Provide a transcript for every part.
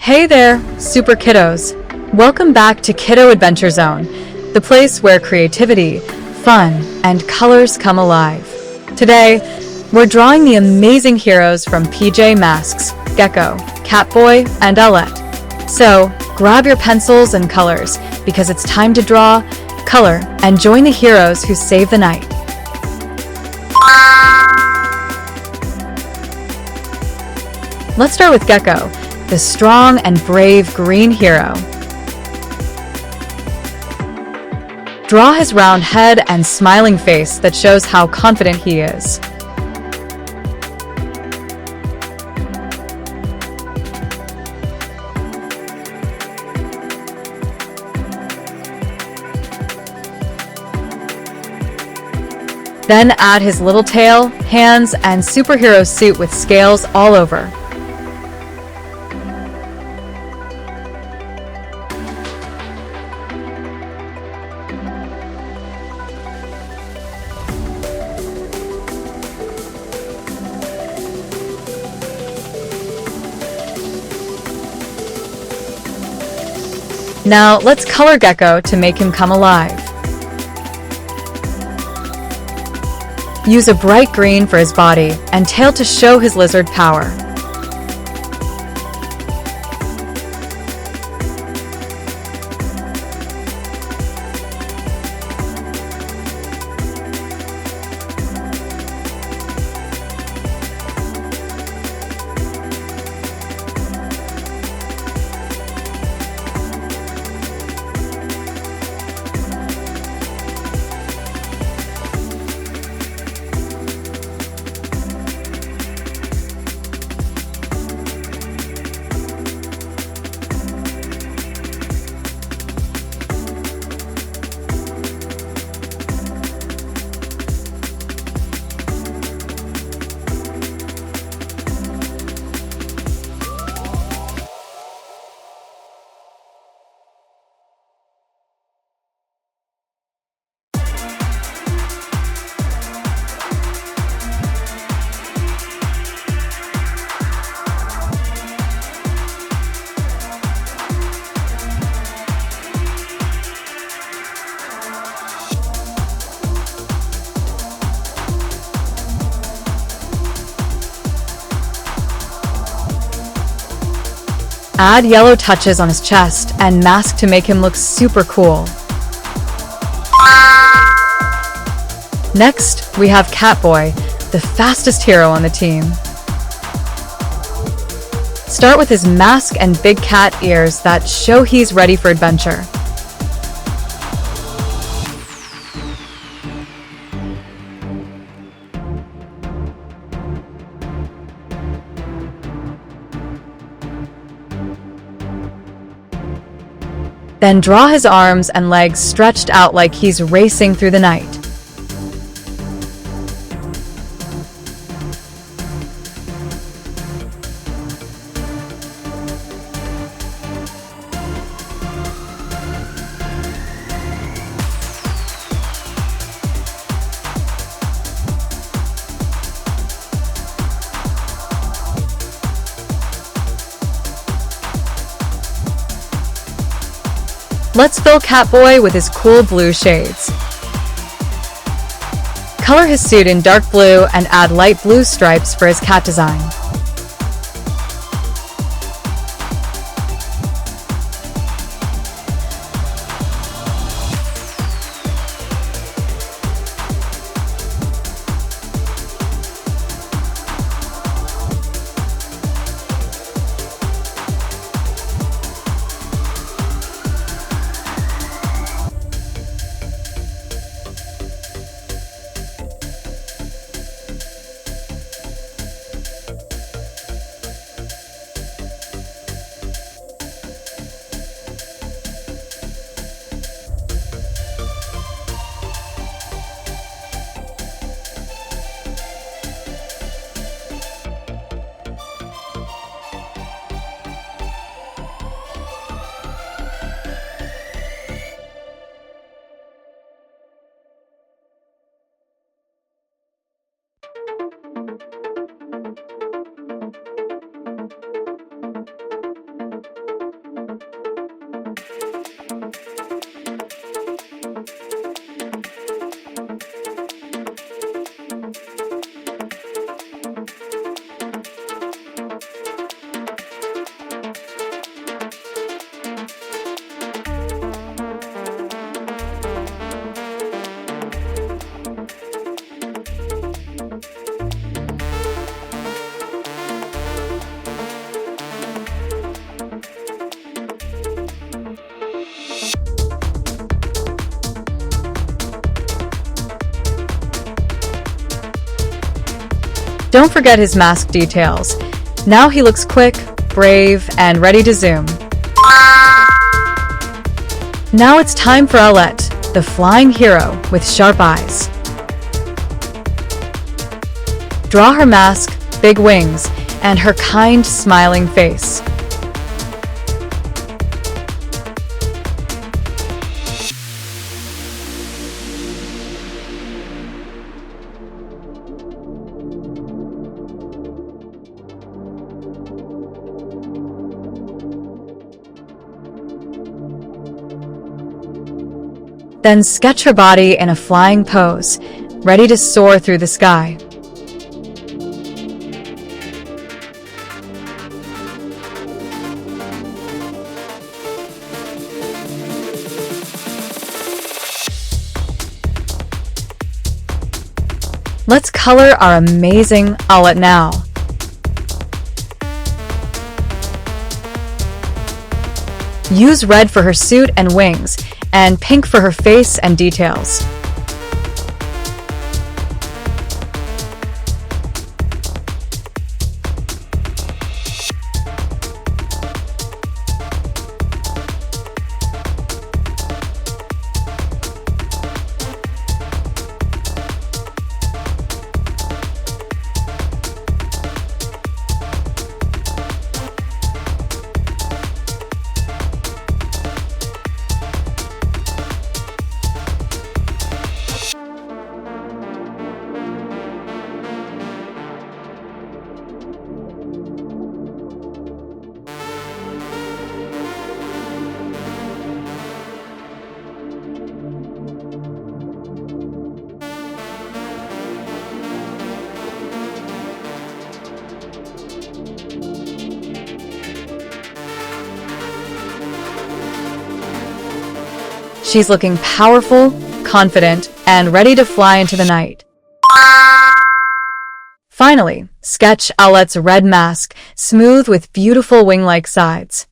Hey there, super kiddos! Welcome back to Kiddo Adventure Zone, the place where creativity, fun, and colors come alive. Today, we're drawing the amazing heroes from PJ Masks, Gekko, Catboy, and Owlette. So, grab your pencils and colors, because it's time to draw, color, and join the heroes who save the night. Let's start with Gekko, the strong and brave green hero. Draw his round head and smiling face that shows how confident he is. Then add his little tail, hands, and superhero suit with scales all over. Now let's color Gekko to make him come alive. Use a bright green for his body and tail to show his lizard power. Add yellow touches on his chest and mask to make him look super cool. Next, we have Catboy, the fastest hero on the team. Start with his mask and big cat ears that show he's ready for adventure. Then draw his arms and legs stretched out like he's racing through the night. Let's fill Catboy with his cool blue shades. Color his suit in dark blue and add light blue stripes for his cat design. Don't forget his mask details. Now he looks quick, brave, and ready to zoom. Now it's time for Owlette, the flying hero with sharp eyes. Draw her mask, big wings, and her kind, smiling face. Then sketch her body in a flying pose, ready to soar through the sky. Let's color our amazing Owlette now. Use red for her suit and wings, and pink for her face and details. She's looking powerful, confident, and ready to fly into the night. Finally, sketch Owlette's red mask, smooth with beautiful wing-like sides.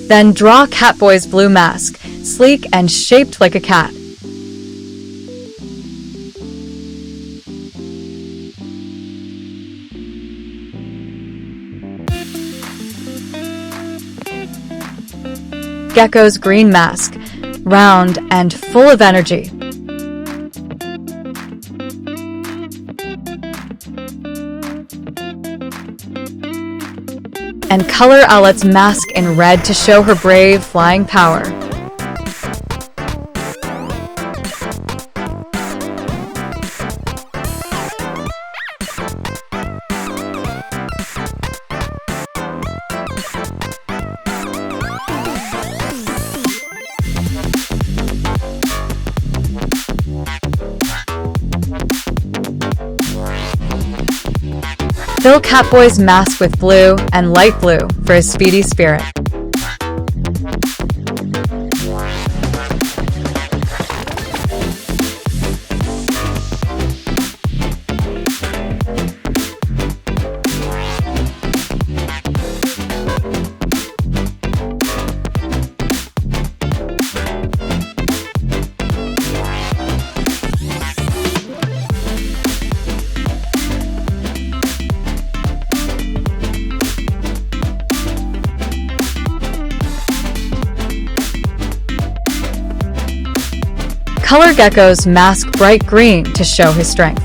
Then draw Catboy's blue mask, sleek and shaped like a cat. Gekko's green mask, round and full of energy. And color Owlette's mask in red to show her brave flying power. Fill Catboy's mask with blue and light blue for his speedy spirit. Color Gekko's mask bright green to show his strength.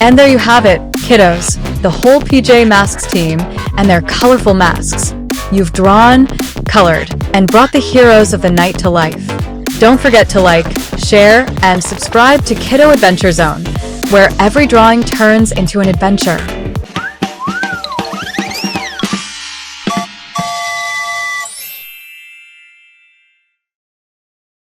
And there you have it, kiddos, the whole PJ Masks team and their colorful masks. You've drawn, colored, and brought the heroes of the night to life. Don't forget to like, share, and subscribe to Kiddo Adventure Zone, where every drawing turns into an adventure.